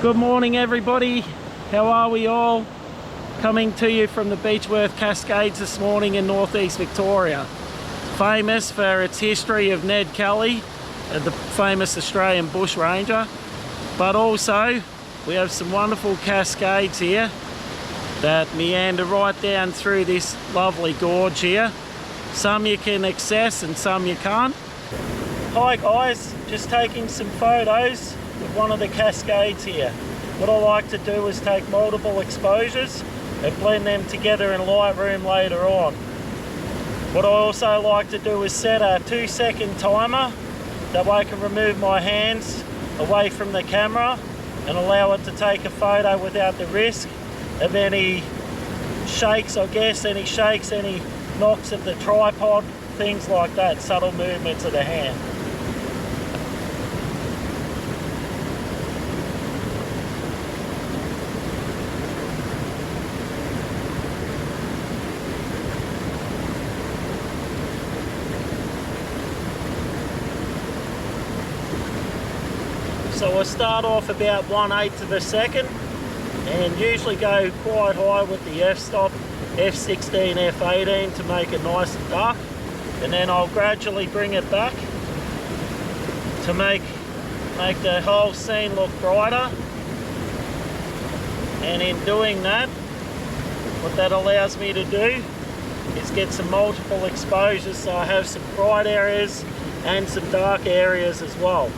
Good morning everybody, how are we all? Coming to you from the Beechworth Cascades this morning in northeast Victoria. Famous for its history of Ned Kelly, the famous Australian bushranger, but also we have some wonderful cascades here that meander right down through this lovely gorge here. Some you can access and some you can't. Hi guys, just taking some photos with one of the cascades here. What I like to do is take multiple exposures and blend them together in Lightroom later on. What I also like to do is set a 2-second timer, that way I can remove my hands away from the camera and allow it to take a photo without the risk of any shakes, any knocks of the tripod, things like that, subtle movements of the hand. So I start off about 1/8 of a second and usually go quite high with the f-stop, f16, f18 to make it nice and dark, and then I'll gradually bring it back to make the whole scene look brighter. And in doing that, what that allows me to do is get some multiple exposures, so I have some bright areas and some dark areas as well.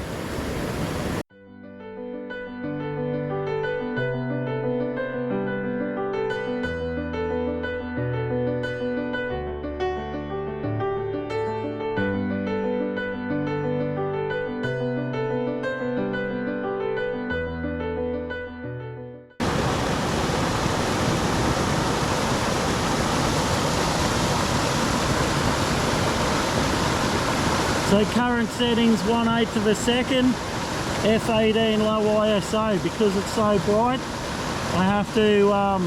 So current settings 1/8 of a second, f18 low ISO. Because it's so bright, I have to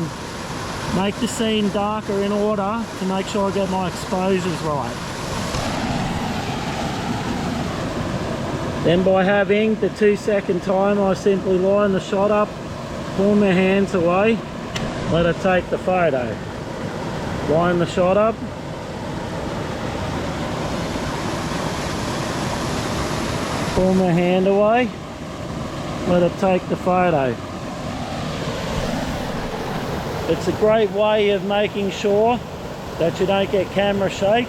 make the scene darker in order to make sure I get my exposures right. Then by having the 2-second timer, I simply line the shot up, pull my hands away, let it take the photo. Line the shot up. Pull my hand away, let it take the photo. It's a great way of making sure that you don't get camera shake.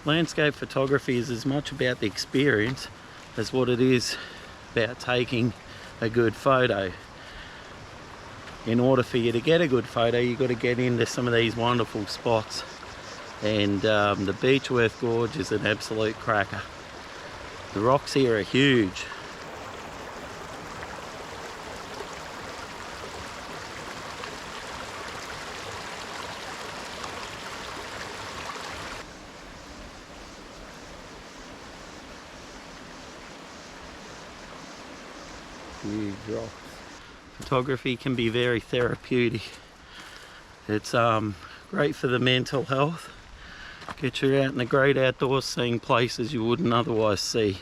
Landscape photography is as much about the experience as what it is about taking a good photo. In order for you to get a good photo, you've got to get into some of these wonderful spots, and the Beechworth Gorge is an absolute cracker. The rocks here are huge. Huge rocks. Photography can be very therapeutic. It's great for the mental health. Get you out in the great outdoors, seeing places you wouldn't otherwise see.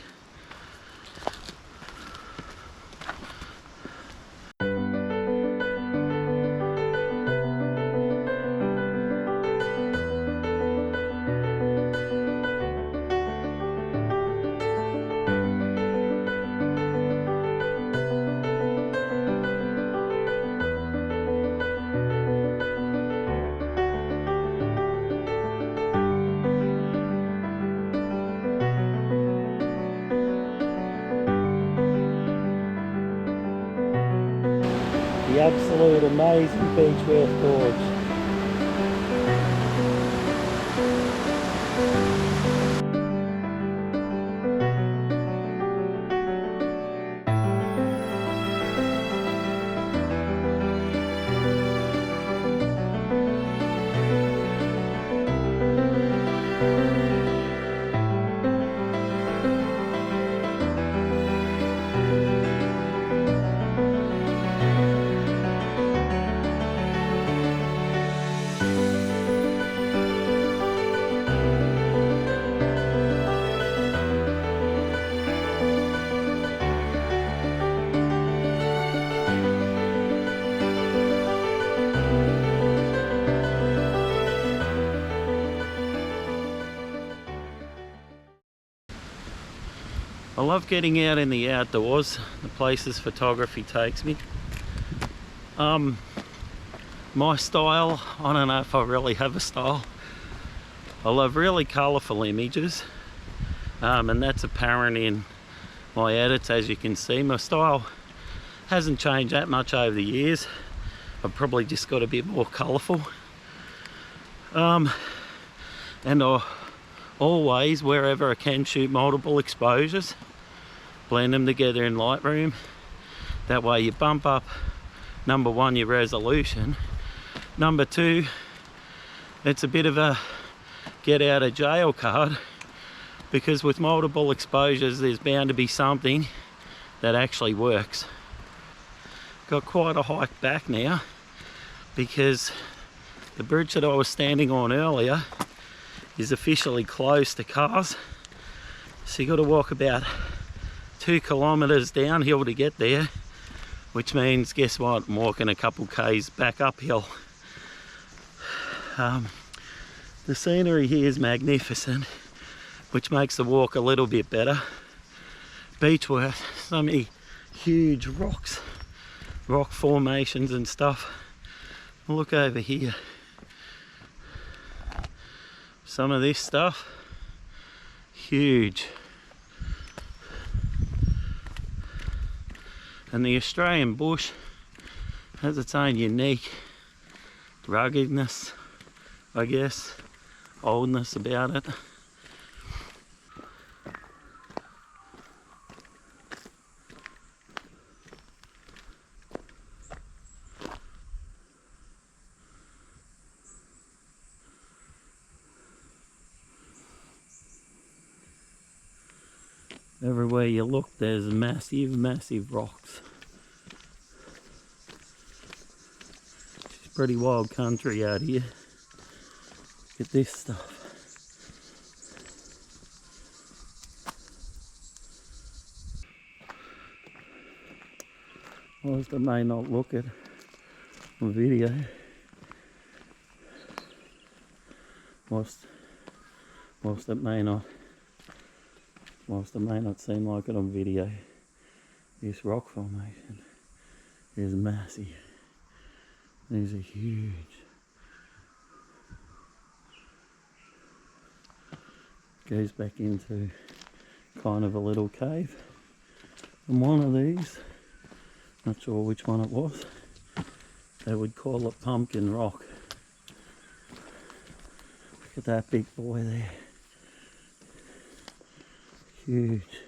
The absolute amazing Beechworth Gorge. love getting out in the outdoors, the places photography takes me. My style, I don't know if I really have a style. I love really colourful images, and that's apparent in my edits. As you can see, my style hasn't changed that much over the years. I've probably just got a bit more colourful. And I always, wherever I can, shoot multiple exposures, blend them together in Lightroom. That way you bump up, number one, your resolution. Number two, it's a bit of a get out of jail card, because with multiple exposures there's bound to be something that actually works. Got quite a hike back now because the bridge that I was standing on earlier is officially closed to cars, so you got to walk about 2 kilometers downhill to get there, which means, guess what, I'm walking a couple k's back uphill. The scenery here is magnificent, which makes the walk a little bit better. Beechworth, so many huge rocks, rock formations and stuff. Look over here. Some of this stuff, huge. And the Australian bush has its own unique ruggedness, I guess, oldness about it. Everywhere you look, there's massive, massive rocks. It's pretty wild country out here. Look at this stuff. Whilst I may not look at on video, whilst it may not seem like it on video, this rock formation is massive. These are huge. Goes back into kind of a little cave, and one of these, not sure which one it was, they would call it Pumpkin Rock. Look at that big boy there. Huge.